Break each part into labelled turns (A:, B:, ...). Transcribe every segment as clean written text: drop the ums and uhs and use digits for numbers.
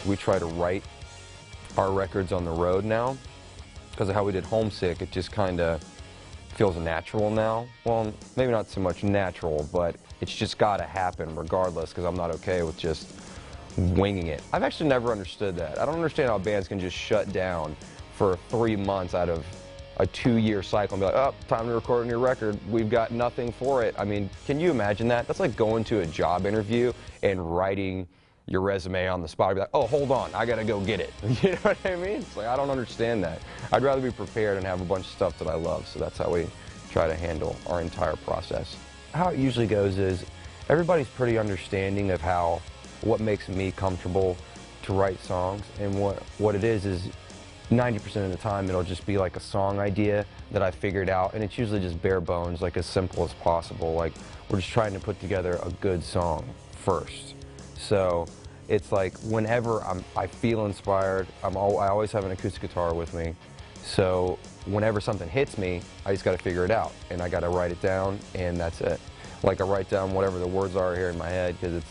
A: we try to write our records on the road now. Because of how we did Homesick, it just kind of feels natural now. Well, maybe not so much natural, but it's just got to happen regardless, because I'm not okay with just winging it. I've actually never understood that. I don't understand how bands can just shut down for 3 months out of a 2-year cycle and be like, oh, time to record a new record. We've got nothing for it. I mean, can you imagine that? That's like going to a job interview and writing your resume on the spot. Be like, oh, hold on, I gotta go get it. You know what I mean? It's like, I don't understand that. I'd rather be prepared and have a bunch of stuff that I love, so that's how we try to handle our entire process. How it usually goes is, everybody's pretty understanding of what makes me comfortable to write songs, and what it is 90% of the time it'll just be like a song idea that I figured out, and it's usually just bare bones, like as simple as possible. Like, we're just trying to put together a good song first. So it's like whenever I feel inspired, I always have an acoustic guitar with me. So whenever something hits me, I just got to figure it out, and I got to write it down, and that's it. Like, I write down whatever the words are here in my head, because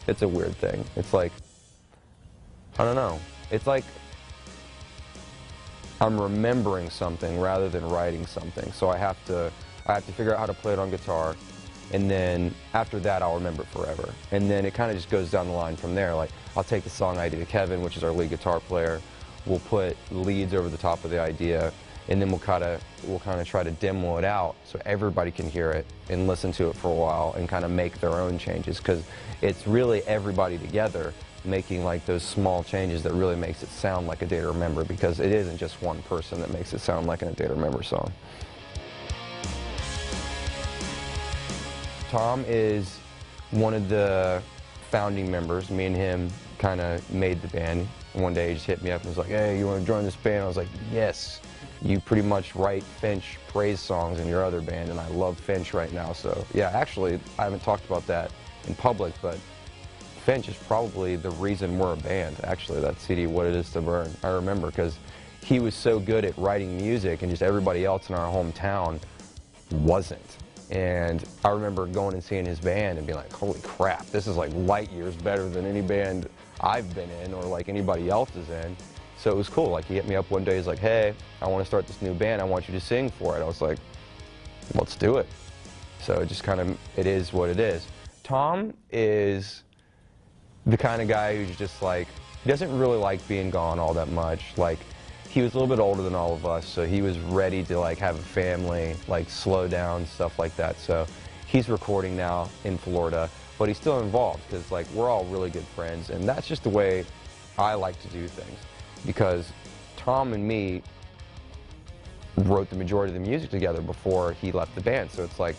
A: it's a weird thing. It's like, I don't know. It's like I'm remembering something rather than writing something. So I have to figure out how to play it on guitar, and then after that I'll remember it forever. And then it kind of just goes down the line from there. Like, I'll take the song idea to Kevin, which is our lead guitar player. We'll put leads over the top of the idea, and then we'll kind of try to demo it out so everybody can hear it and listen to it for a while and kind of make their own changes, because it's really everybody together making like those small changes that really makes it sound like a Day to Remember, because it isn't just one person that makes it sound like a Day to Remember song. Tom is one of the founding members. Me and him kind of made the band. One day he just hit me up and was like, hey, you want to join this band? I was like, yes. You pretty much write Finch praise songs in your other band, and I love Finch right now. So yeah, actually, I haven't talked about that in public, but Finch is probably the reason we're a band, actually, that CD, What It Is to Burn. I remember, because he was so good at writing music, and just everybody else in our hometown wasn't. And I remember going and seeing his band and being like, holy crap, this is like light years better than any band I've been in or like anybody else is in. So it was cool. Like, he hit me up one day, he's like, hey, I want to start this new band, I want you to sing for it. I was like, let's do it. So it just kind of, it is what it is. Tom is the kind of guy who's just like, he doesn't really like being gone all that much. Like, he was a little bit older than all of us, so he was ready to like have a family, like slow down, stuff like that. So he's recording now in Florida, but he's still involved, because like, we're all really good friends, and that's just the way I like to do things. Because Tom and me wrote the majority of the music together before he left the band, so it's like,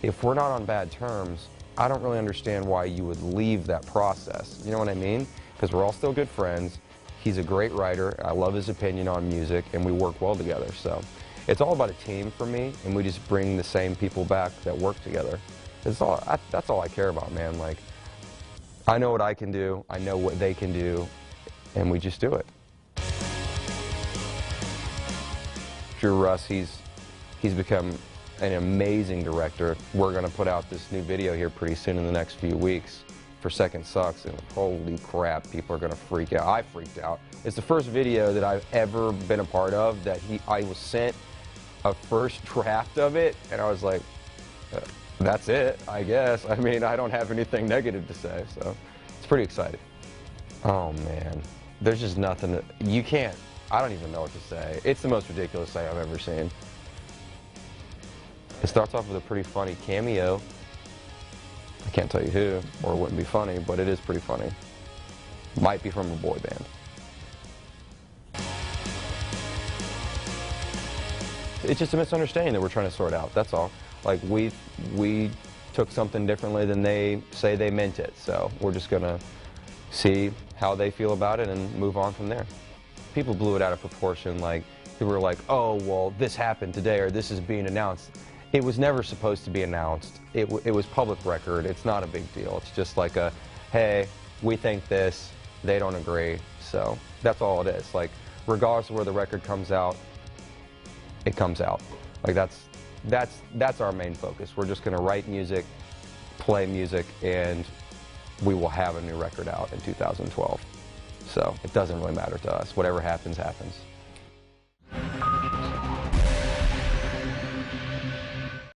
A: if we're not on bad terms, I don't really understand why you would leave that process. You know what I mean? Because we're all still good friends. He's a great writer. I love his opinion on music, and we work well together. So it's all about a team for me, and we just bring the same people back that work together. That's all I care about, man. Like, I know what I can do, I know what they can do, and we just do it. Drew Russ, he's become an amazing director. We're going to put out this new video here pretty soon in the next few weeks for Second Sucks, and holy crap, people are going to freak out. I freaked out. It's the first video that I've ever been a part of that I was sent a first draft of it, and I was like, that's it, I guess. I mean, I don't have anything negative to say, so it's pretty exciting. Oh man, there's just nothing you can't, I don't even know what to say. It's the most ridiculous thing I've ever seen. It starts off with a pretty funny cameo. I can't tell you who, or it wouldn't be funny, but it is pretty funny. Might be from a boy band. It's just a misunderstanding that we're trying to sort out, that's all. Like, we took something differently than they say they meant it, so we're just gonna see how they feel about it and move on from there. People blew it out of proportion, like, people were like, oh, well, this happened today, or this is being announced. It was never supposed to be announced. It was public record. It's not a big deal. It's just like a, hey, we think this, they don't agree. So that's all it is. Like, regardless of where the record comes out, it comes out. Like, that's our main focus. We're just gonna write music, play music, and we will have a new record out in 2012. So it doesn't really matter to us. Whatever happens, happens.